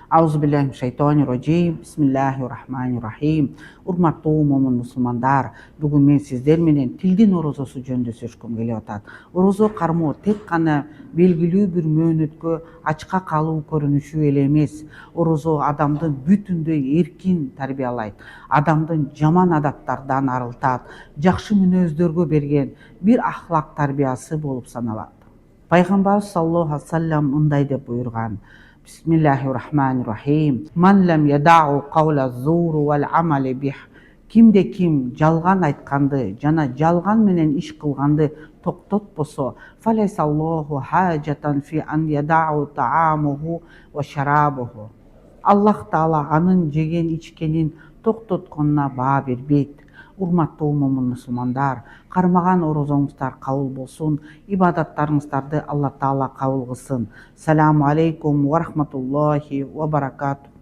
Аузубиллахи Бисмиллахир-рахманир-рахим. Урматтуу момун мусулмандар, бүгүн мен сиздер менен тилдин орозосу жөнүндө сүйлөшкүм келип атат. Орозо кармоо тек гана белгилүү бир мөөнөткө ачка калуу көрүнүшү эле эмес. Орозо адамды бүтүндөй эркин тарбиялайт, адамдын жаман адаттардан арылтат, жакшы мүнөздөргө берген бир ахлак тарбиясы болуп саналат. Пайгамбарыбыз саллаллаху алейхи вассалам мындай деп буйрган: Бисмиллахир-рахманир-рахим. Ман лам ядау каула зуру вал амали бих. Кимде ким жалган айтканды жана жалган менен иш кылганды токтотпосо, фалайсаллаху хаджатан фи ан ядау таамуху ва шарабуху. Аллах Таала анын жеген ичкенин токтотконуна баа бербейт. Урматтуу момун мусулмандар, кармаган орозоңуздар кабыл болсун, ибадаттарыңыздарды Алла Таала кабыл кылсын. Саламу алейкум ва рахматуллахи ва баракатух.